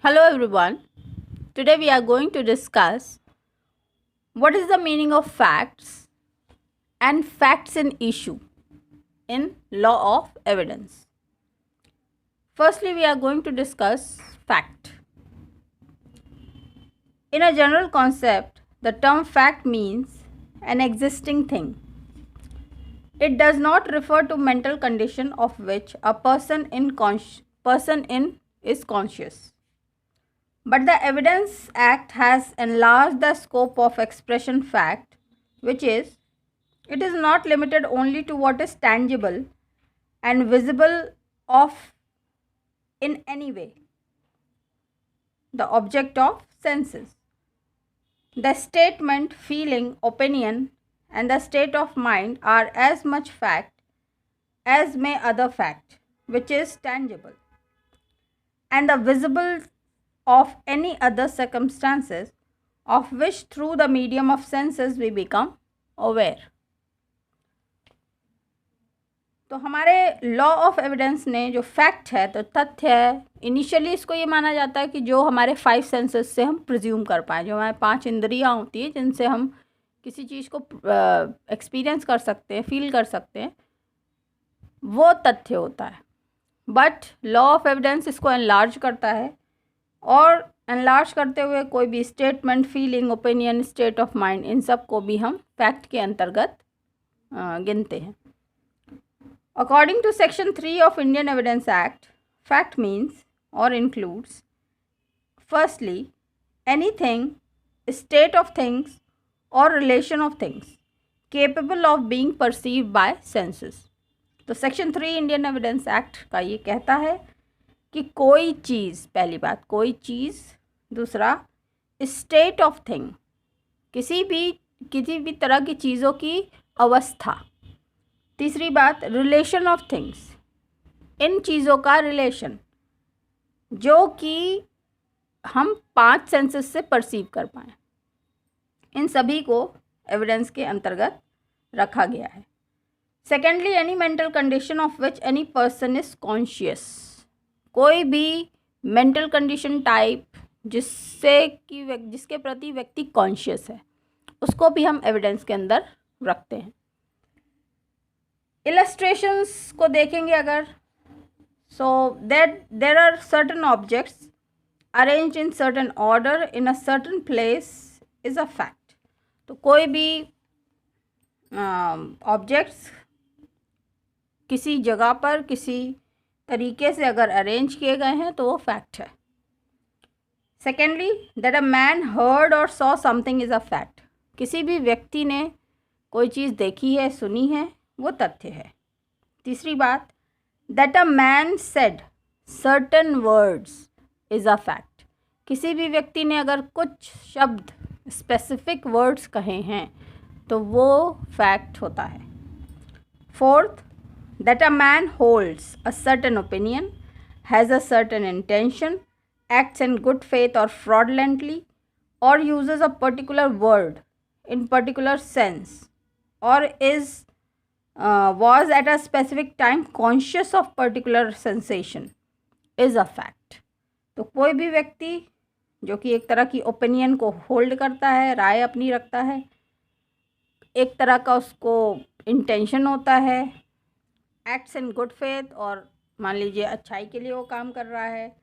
Hello everyone. Today we are going to discuss what is the meaning of facts and facts in issue in law of evidence. Firstly, we are going to discuss fact. In a general concept, the term fact means an existing thing. It does not refer to mental condition of which a person in is conscious. But the Evidence Act has enlarged the scope of expression fact, which is, it is not limited only to what is tangible and visible of in any way, the object of senses. The statement, feeling, opinion, and the state of mind are as much fact as may other fact, which is tangible, and the visible of any other circumstances of which through the medium of senses we become aware. तो हमारे law of evidence ने जो fact है, तो तथ्य है, initially इसको ये माना जाता है कि जो हमारे 5 सेंसेस से हम प्रिज्यूम कर पाएँ, जो हमारे 5 इंद्रियाँ होती हैं जिनसे हम किसी चीज़ को एक्सपीरियंस कर सकते हैं, फील कर सकते हैं, वो तथ्य होता है. बट लॉ ऑफ एविडेंस इसको एनलार्ज करता है और एनलार्ज करते हुए कोई भी statement, feeling, opinion, state of mind, इन सब को भी हम फैक्ट के अंतर्गत गिनते हैं. According to section 3 of Indian evidence act, fact means और includes firstly anything, state of things और relation of things capable of being perceived by senses. तो सेक्शन 3 इंडियन एविडेंस एक्ट का ये कहता है कि कोई चीज़, पहली बात कोई चीज़, दूसरा स्टेट ऑफ थिंग, किसी भी तरह की चीज़ों की अवस्था, तीसरी बात रिलेशन ऑफ थिंग्स, इन चीज़ों का रिलेशन जो कि हम 5 सेंसेस से परसीव कर पाएँ, इन सभी को एविडेंस के अंतर्गत रखा गया है. Secondly any mental condition of which any person is conscious, कोई भी मेंटल कंडीशन टाइप जिसके प्रति व्यक्ति कॉन्शियस है, उसको भी हम एविडेंस के अंदर रखते हैं. इलस्ट्रेशंस को देखेंगे अगर, so that there are certain objects arrange in certain order in a certain place is a fact. तो कोई भी ऑब्जेक्ट्स किसी जगह पर किसी तरीके से अगर अरेंज किए गए हैं तो वो फैक्ट है. Secondly that a man heard और saw something is a fact, किसी भी व्यक्ति ने कोई चीज़ देखी है, सुनी है, वो तथ्य है. तीसरी बात, that a man said certain words is a fact, किसी भी व्यक्ति ने अगर कुछ शब्द, स्पेसिफिक वर्ड्स कहे हैं तो वो फैक्ट होता है. Fourth, that a man holds a certain opinion, has a certain intention, acts in good faith or fraudulently, or uses a particular word in particular sense, or was at a specific time conscious of particular sensation is a fact. तो कोई भी व्यक्ति जो कि एक तरह की opinion को होल्ड करता है, राय अपनी रखता है, एक तरह का उसको इंटेंशन होता है, एक्ट्स इन गुड फेथ, और मान लीजिए अच्छाई के लिए वो काम कर रहा है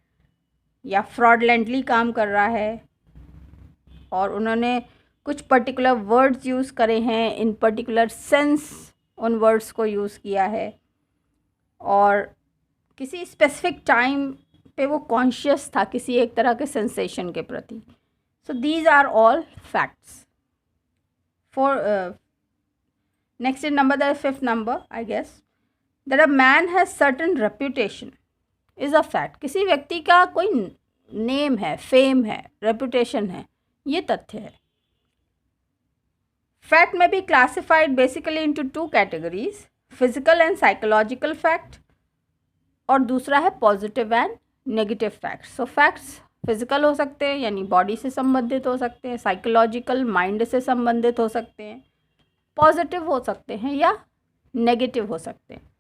या फ्रॉडलेंटली काम कर रहा है, और उन्होंने कुछ पर्टिकुलर वर्ड्स यूज़ करे हैं, इन पर्टिकुलर सेंस उन वर्ड्स को यूज़ किया है, और किसी स्पेसिफिक टाइम पे वो कॉन्शियस था किसी एक तरह के सेंसेशन के प्रति. So these are all facts. For next in number, the 5th number I guess, that a man has certain reputation is a fact. किसी व्यक्ति का कोई नेम है, फेम है, रेपुटेशन है, ये तथ्य है. फैक्ट में be classified basically into 2 categories, physical and psychological fact, और दूसरा है positive and negative facts. So facts physical हो सकते हैं यानी बॉडी से संबंधित हो सकते हैं, साइकोलॉजिकल माइंड से संबंधित हो सकते हैं, पॉजिटिव हो सकते हैं या नेगेटिव हो सकते हैं.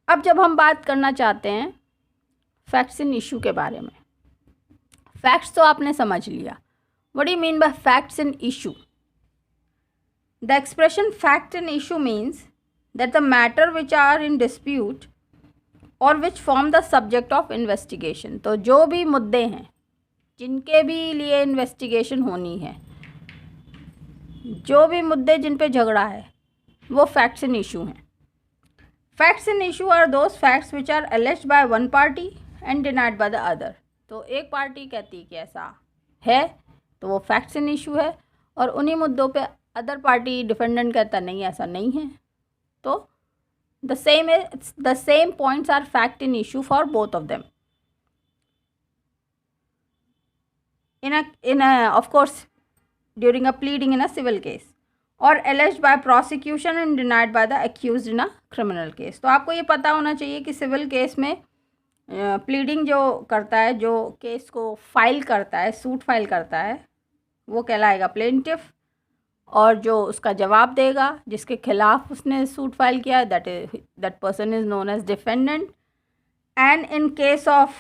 अब जब हम बात करना चाहते हैं फैक्ट्स इन इशू के बारे में, फैक्ट्स तो आपने समझ लिया. What do you mean by facts in issue? The expression fact in issue means that the matter which are in dispute और which form the subject of investigation. तो जो भी मुद्दे हैं जिनके भी लिए इन्वेस्टिगेशन होनी है, जो भी मुद्दे जिन पे झगड़ा है, वो फैक्ट्स इन इशू हैं. Facts in issue are those facts which are alleged by one party and denied by the other. तो एक पार्टी कहती कि ऐसा है तो वो फैक्ट्स इन इशू है, और उन्हीं मुद्दों पे अदर पार्टी डिफेंडेंट कहता नहीं ऐसा नहीं है, तो the same points are fact in issue for both of them. In a of course during a pleading in a civil case, or alleged by prosecution and denied by the accused in a criminal case. तो आपको ये पता होना चाहिए कि civil case में pleading जो करता है, जो केस को फाइल करता है, सूट फाइल करता है, वो कहलाएगा प्लेंटिफ, और जो उसका जवाब देगा जिसके खिलाफ उसने सूट फाइल किया, that person is known as defendant. And in case of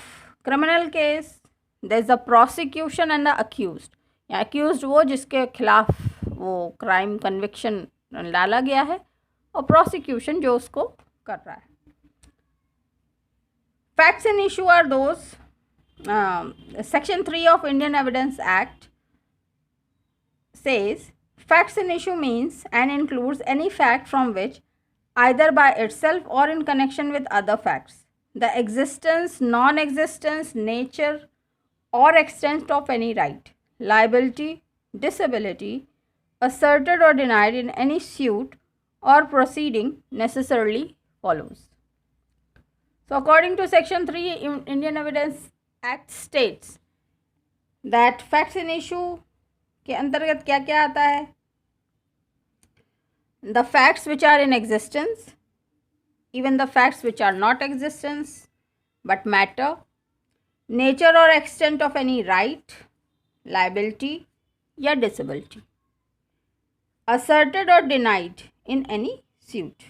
criminal case there is the prosecution and the accused. या अक्यूज्ड वो जिसके खिलाफ वो क्राइम कन्विक्शन डाला गया है, और प्रोसिक्यूशन जो उसको कर रहा है. Facts in issue are those. Section 3 of Indian evidence act says facts in issue means and includes any fact from which, either by itself or in connection with other facts, the existence, non-existence, nature or extent of any right, liability, disability asserted or denied in any suit or proceeding necessarily follows. So according to section 3 Indian Evidence Act states that facts in issue के अंतर्गत क्या क्या आता है? The facts which are in existence, even the facts which are not existence but matter, nature or extent of any right, liability या disability, asserted or denied in any suit.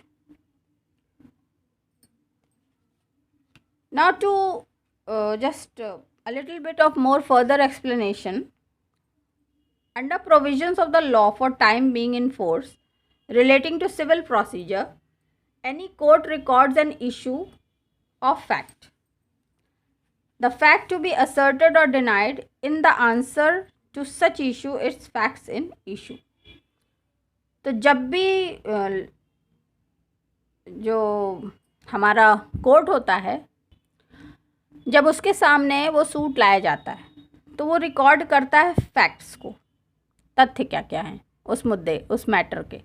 Now to just a little bit of more further explanation. Under provisions of the law for time being in force relating to civil procedure, any court records an issue of fact. The fact to be asserted or denied in the answer to such issue is facts in issue. तो जब भी जो हमारा court होता है, जब उसके सामने वो सूट लाया जाता है, तो वो रिकॉर्ड करता है फैक्ट्स को, तथ्य क्या क्या हैं उस मुद्दे, उस मैटर के.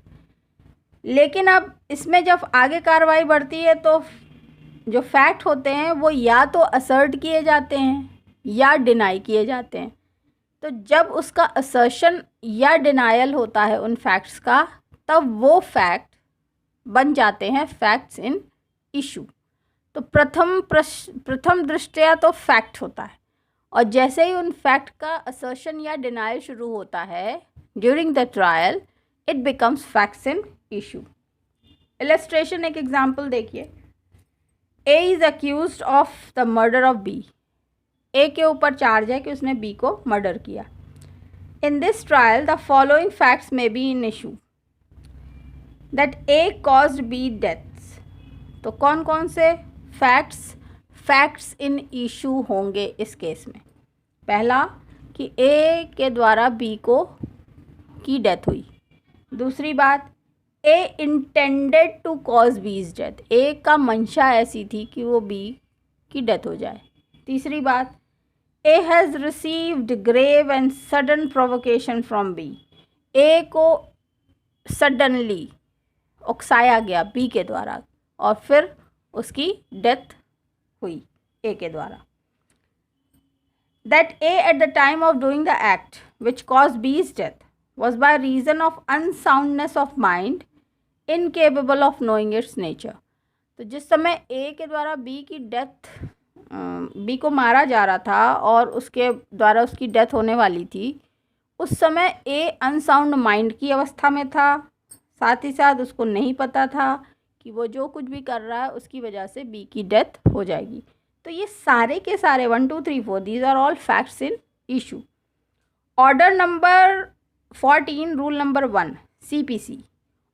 लेकिन अब इसमें जब आगे कार्रवाई बढ़ती है तो जो फैक्ट होते हैं वो या तो असर्ट किए जाते हैं या डिनाई किए जाते हैं. तो जब उसका असर्शन या डिनायल होता है उन फैक्ट्स का, तब वो फैक्ट बन जाते हैं फैक्ट्स इन इशू. तो प्रथम दृष्टया तो फैक्ट होता है, और जैसे ही उन फैक्ट का असर्शन या डिनायल शुरू होता है during the trial, it becomes facts in issue. Illustration, एक एग्जांपल देखिए. A is accused of the murder of B. A के ऊपर चार्ज है कि उसने बी को मर्डर किया. In this trial the following facts may be in issue. That A caused B deaths. तो कौन कौन से फैक्ट्स इन इशू होंगे इस केस में? पहला कि ए के द्वारा बी को की डेथ हुई. दूसरी बात, ए इंटेंडेड टू कॉज बीज डेथ. ए का मंशा ऐसी थी कि वो बी की डेथ हो जाए. तीसरी बात, A has received grave and sudden provocation from B. A को सडनली उकसाया गया बी के द्वारा, और फिर उसकी डेथ हुई ए के द्वारा. That A at the time of doing the act which caused B's death was by reason of unsoundness of mind incapable of knowing its nature. तो जिस समय A के द्वारा B की डेथ, B को मारा जा रहा था और उसके द्वारा उसकी डेथ होने वाली थी, उस समय A अनसाउंड माइंड की अवस्था में था. साथ ही साथ उसको नहीं पता था कि वो जो कुछ भी कर रहा है उसकी वजह से B की डेथ हो जाएगी. तो ये सारे के सारे 1 2 3 4 these are all facts in issue. Order number 14, rule number 1, CPC,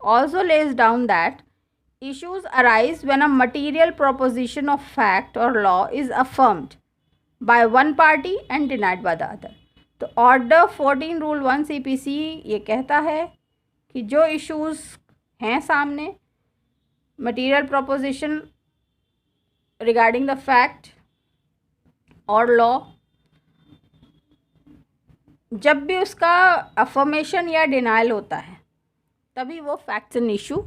also lays down that issues arise when a material proposition of fact or law is affirmed by one party and denied by the other. तो order 14 rule 1 CPC ये कहता है कि जो issues हैं सामने, material proposition regarding the fact और law, जब भी उसका अफर्मेशन या डिनाइल होता है तभी वो फैक्ट्स एंड इशू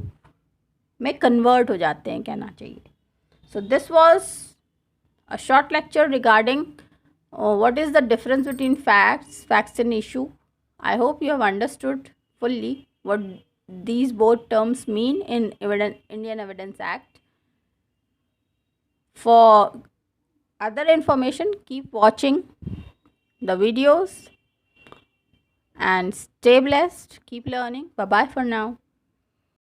में कन्वर्ट हो जाते हैं, कहना चाहिए. So this was a short lecture regarding what is the difference between facts and issue. I hope you have understood fully what these both terms mean in Indian Evidence Act. For other information, keep watching the videos and stay blessed, keep learning. Bye bye for now.